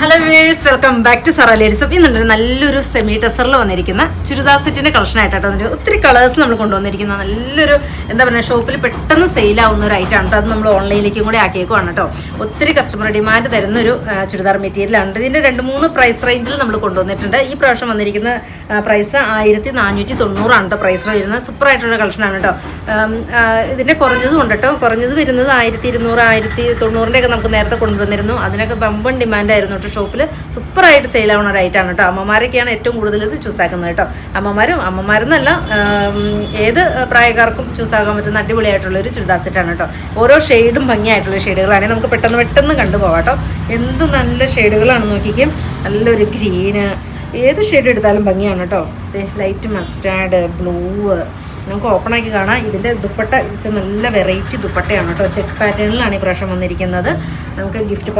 Hello viewers, welcome back to Zara ladies. ഇന്നുണ്ട് നല്ലൊരു semi ടെസറിൽ വന്നിരിക്കുന്ന ചുരിദാർ സെറ്റിന്റെ കളക്ഷൻ ആയിട്ടോ. ഒത്തിരി കളേഴ്സ് നമ്മൾ കൊണ്ടുവന്നിരിക്കുന്ന നല്ലൊരു എന്താ പറയുക, ഷോപ്പിൽ പെട്ടെന്ന് സെയിലാവുന്ന ഒരു ഐറ്റം ആണ്. അത് നമ്മൾ ഓൺലൈനിലേക്കും കൂടി ആക്കിയേക്കുവാണ് കേട്ടോ. ഒത്തിരി കസ്റ്റമർ ഡിമാൻഡ് തരുന്ന ഒരു ചുരിദാർ മെറ്റീരിയലാണ്. ഇതിന്റെ 2-3 പ്രൈസ് റേഞ്ചിൽ നമ്മൾ കൊണ്ടുവന്നിട്ടുണ്ട്. ഈ പ്രാവശ്യം വന്നിരിക്കുന്ന പ്രൈസ് 1490 ആണ് പ്രൈസ് വരുന്നത്. സൂപ്പർ ആയിട്ടുള്ള കളക്ഷനാണ് കേട്ടോ. ഇതിന്റെ കുറഞ്ഞതും ഉണ്ട് കേട്ടോ. കുറഞ്ഞത് വരുന്നത് 1200, 1090 ഒക്കെ നമുക്ക് നേരത്തെ കൊണ്ടുവന്നിരുന്നു. അതിനൊക്കെ ബമ്പൺ ഡിമാൻഡ് ആയിരുന്നു കേട്ടോ. ഷോപ്പിൽ സൂപ്പറായിട്ട് സെയിൽ ആവുന്ന ഒരു ഐറ്റമാണ് കേട്ടോ. അമ്മമാരൊക്കെയാണ് ഏറ്റവും കൂടുതൽ ഇത് ചൂസ് ആക്കുന്നത് കേട്ടോ. അമ്മമാരെന്നല്ല, ഏത് പ്രായക്കാർക്കും ചൂസ് ആകാൻ പറ്റുന്ന അടിപൊളിയായിട്ടുള്ളൊരു ചുരിദാർ സെറ്റാണ് കേട്ടോ. ഓരോ ഷെയ്ഡും ഭംഗിയായിട്ടുള്ള ഷെയ്ഡുകളാണെങ്കിൽ നമുക്ക് പെട്ടെന്ന് കണ്ടുപോകാം കേട്ടോ. എന്ത് നല്ല ഷെയ്ഡുകളാണ് നോക്കിക്കും. നല്ലൊരു ഗ്രീന്, ഏത് ഷെയ്ഡ് എടുത്താലും ഭംഗിയാണ് കേട്ടോ. ലൈറ്റ് മസ്റ്റാർഡ്, ബ്ലൂ, നമുക്ക് ഓപ്പൺ ആക്കി കാണാം. ഇതിൻ്റെ ദുപ്പട്ട നല്ല വെറൈറ്റി ദുപ്പട്ടയാണ് കേട്ടോ. ചെക്ക് പാറ്റേണിലാണ് ഈ പ്രാവശ്യം വന്നിരിക്കുന്നത്. നമുക്ക് ഗിഫ്റ്റ്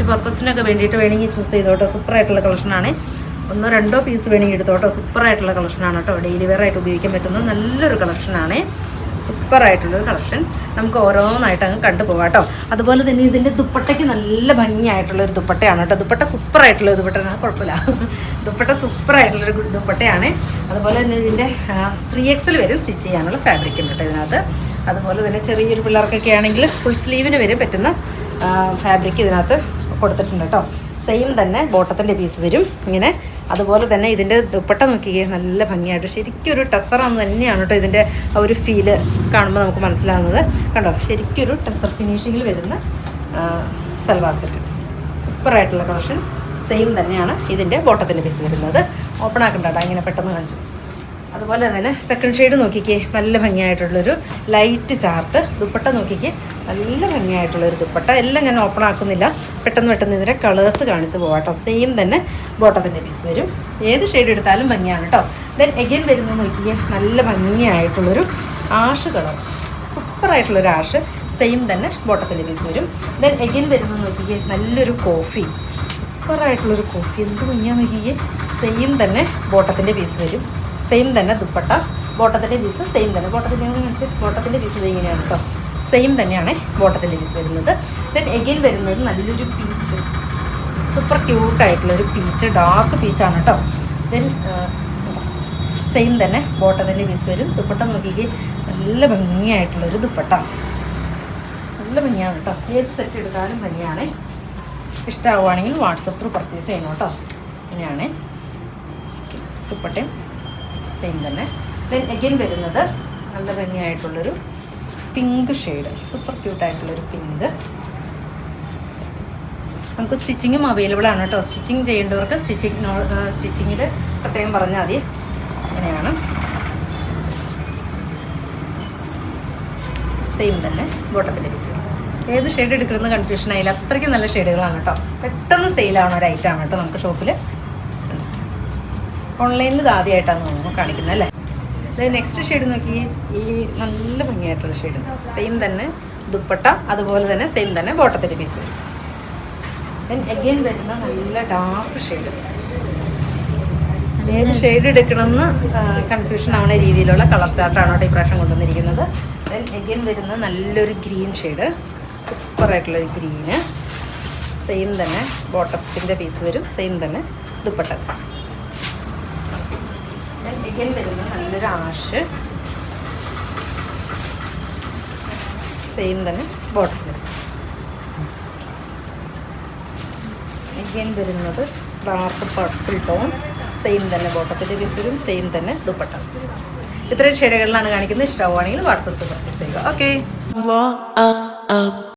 പർപ്പസിനൊക്കെ വേണ്ടിയിട്ട് വേണമെങ്കിൽ ചൂസ് ചെയ്തോട്ടോ. സൂപ്പറായിട്ടുള്ള കളക്ഷനാണ്. 1-2 പീസ് വേണമെങ്കിൽ എടുത്തോട്ടോ. സൂപ്പറായിട്ടുള്ള കളക്ഷനാണ് കേട്ടോ. ഡെയിലി വെയർ ആയിട്ട് ഉപയോഗിക്കാൻ പറ്റുന്ന നല്ലൊരു കളക്ഷനാണ്. സൂപ്പറായിട്ടുള്ളൊരു കളക്ഷൻ. നമുക്ക് ഓരോന്നായിട്ട് അങ്ങ് കണ്ടുപോകാം കേട്ടോ. അതുപോലെ തന്നെ ഇതിൻ്റെ ദുപ്പട്ടയ്ക്ക് നല്ല ഭംഗിയായിട്ടുള്ളൊരു ദുപ്പട്ടയാണ് കേട്ടോ. ദുപ്പട്ട സൂപ്പറായിട്ടുള്ള ദുപ്പട്ടയാണ്, കുഴപ്പമില്ല. ദുപ്പട്ട സൂപ്പറായിട്ടുള്ളൊരു ദുപ്പട്ടയാണ്. അതുപോലെ തന്നെ ഇതിൻ്റെ 3XL വരും സ്റ്റിച്ച് ചെയ്യാനുള്ള ഫാബ്രിക് ഉണ്ട് കേട്ടോ ഇതിനകത്ത്. അതുപോലെ തന്നെ ചെറിയൊരു പിള്ളേർക്കൊക്കെ ആണെങ്കിൽ ഫുൾ സ്ലീവിന് വരെ പറ്റുന്ന ഫാബ്രിക് ഇതിനകത്ത് കൊടുത്തിട്ടുണ്ട് കേട്ടോ. സെയിം തന്നെ ബോട്ടത്തിൻ്റെ പീസ് വരും ഇങ്ങനെ. അതുപോലെ തന്നെ ഇതിൻ്റെ ദുപ്പട്ട നോക്കിയേ, നല്ല ഭംഗിയായിട്ട് ശരിക്കും ഒരു ടെസറാന്ന് തന്നെയാണ് കേട്ടോ. ഇതിൻ്റെ ആ ഒരു ഫീല് കാണുമ്പോൾ നമുക്ക് മനസ്സിലാകുന്നത് കണ്ടോ. ശരിക്കും ഒരു ടെസർ ഫിനിഷിങ്ങിൽ വരുന്ന സൽവാർ സെറ്റ്, സൂപ്പറായിട്ടുള്ള കളക്ഷൻ. സെയിം തന്നെയാണ് ഇതിൻ്റെ ബോട്ടത്തിൻ്റെ പീസ് വരുന്നത്. ഓപ്പൺ ആക്കണ്ടാട്ടോ, ഇങ്ങനെ പെട്ടെന്ന് കാണിച്ചു. അതുപോലെ തന്നെ സെക്കൻഡ് ഷെയ്ഡ് നോക്കിക്കേ, നല്ല ഭംഗിയായിട്ടുള്ളൊരു ലൈറ്റ് ചാർട്ട് ദുപ്പട്ട നോക്കിക്കേ, നല്ല ഭംഗിയായിട്ടുള്ളൊരു ദുപ്പട്ട. എല്ലാം ഞാൻ ഓപ്പൺ ആക്കുന്നില്ല, പെട്ടെന്ന് ഇതിൻ്റെ കളേഴ്സ് കാണിച്ച് പോകാട്ടോ. സെയിം തന്നെ ബോട്ടത്തിൻ്റെ പീസ് വരും. ഏത് ഷെയ്ഡ് എടുത്താലും ഭംഗിയാണ് കേട്ടോ. ദെൻ എഗെയിൻ വരുന്നത് നോക്കിക്കേ, നല്ല ഭംഗിയായിട്ടുള്ളൊരു ആഷ് കളർ, സൂപ്പറായിട്ടുള്ളൊരു ആഷ്. സെയിം തന്നെ ബോട്ടത്തിൻ്റെ പീസ് വരും. ദെൻ എഗെയിൻ വരുന്നത് നോക്കിക്കേ, നല്ലൊരു കോഫി, സൂപ്പറായിട്ടുള്ളൊരു കോഫി, എന്ത് ഭംഗിയാന്ന് നോക്കിക്കേ. സെയിം തന്നെ ബോട്ടത്തിൻ്റെ പീസ് വരും. സെയിം തന്നെ ദുപ്പട്ട, ബോട്ടത്തിൻ്റെ പീസ് സെയിം തന്നെ. ബോട്ടത്തിൻ്റെ പീസ് ഇങ്ങനെയാണ് കേട്ടോ. സെയിം തന്നെയാണ് ബോട്ടത്തിൻ്റെ പീസ് വരുന്നത്. ദെൻ എഗെയിൻ വരുന്നത് നല്ലൊരു പീച്ച്, സൂപ്പർ ക്യൂട്ടായിട്ടുള്ളൊരു പീച്ച്, ഡാർക്ക് പീച്ചാണ് കേട്ടോ. ദെൻ സെയിം തന്നെ ബോട്ടത്തിൻ്റെ പീസ് വരും. ദുപ്പട്ട നോക്കിക്ക്, നല്ല ഭംഗിയായിട്ടുള്ളൊരു ദുപ്പട്ട, നല്ല ഭംഗിയാണ് കേട്ടോ. ഏത് സെറ്റ് എടുത്താലും ഭംഗിയാണ്. ഇഷ്ടമാവുകയാണെങ്കിൽ വാട്സപ്പ് ത്രൂ പർച്ചേസ് ചെയ്യണം കേട്ടോ. അങ്ങനെയാണ് ദുപ്പട്ടയും സെയിം തന്നെ. ദെൻ എഗെയിൻ വരുന്നത് നല്ല ഭംഗിയായിട്ടുള്ളൊരു പിങ്ക് ഷെയ്ഡ്, സൂപ്പർ ക്യൂട്ടായിട്ടുള്ളൊരു പിങ്ക്. നമുക്ക് സ്റ്റിച്ചിങ്ങും അവൈലബിൾ ആണ് കേട്ടോ. സ്റ്റിച്ചിങ് ചെയ്യേണ്ടവർക്ക് സ്റ്റിച്ചിങ്ങിൽ പ്രത്യേകം പറഞ്ഞാൽ മതി. അങ്ങനെയാണ്. സെയിം തന്നെ ബോട്ടത്തിൻ്റെ പീസ്. ഏത് ഷെയ്ഡ് എടുക്കുന്നത് കൺഫ്യൂഷൻ ആയില്ല, അത്രയ്ക്ക് നല്ല ഷെയ്ഡുകളാണ് കേട്ടോ. പെട്ടെന്ന് സെയിലാവുന്ന ഒരു ഐറ്റമാണ് കേട്ടോ നമുക്ക് ഷോപ്പിൽ. ഓൺലൈനിൽ ഇത് ആദ്യമായിട്ടാണ് തോന്നുന്നു കാണിക്കുന്നത് അല്ലേ. അതായത് നെക്സ്റ്റ് ഷെയ്ഡ് നോക്കി, ഈ നല്ല ഭംഗിയായിട്ടുള്ള ഷെയ്ഡ്. സെയിം തന്നെ ദുപ്പട്ട, അതുപോലെ തന്നെ സെയിം തന്നെ ബോട്ടത്തിൻ്റെ പീസ് വരും. ദെൻ എഗെയിൻ വരുന്ന നല്ല ഡാർക്ക് ഷെയ്ഡ്. ഏത് ഷെയ്ഡ് എടുക്കണമെന്ന് കൺഫ്യൂഷൻ ആവുന്ന രീതിയിലുള്ള കളർ ചാർട്ടാണ് കേട്ടോ ഈ പ്രാവശ്യം കൊണ്ടുവന്നിരിക്കുന്നത്. ദെൻ എഗെയിൻ വരുന്ന നല്ലൊരു ഗ്രീൻ ഷെയ്ഡ്, സൂപ്പറായിട്ടുള്ളൊരു ഗ്രീന്. സെയിം തന്നെ ബോട്ടത്തിൻ്റെ പീസ് വരും. സെയിം തന്നെ ദുപ്പട്ട. എഗെയിൻ വരുന്ന നല്ലൊരു ആഷ്, സെയിം തന്നെ ബോട്ടത്തിൻ്റെ പീസ്. എഗെയിൻ വരുന്നത് ഡാർക്ക് പർപ്പിൾ ടോൺ, സെയിം തന്നെ ബോട്ടത്തിൻ്റെ പീസ് വരും. സെയിം തന്നെ ദുപ്പട്ട. ഇത്രയും ഷെയ്ഡുകളിലാണ് കാണിക്കുന്നത്. ഇഷ്ടമാവുകയാണെങ്കിൽ വാട്സപ്പിൽ പർച്ചേസ് ചെയ്യുക. ഓക്കെ.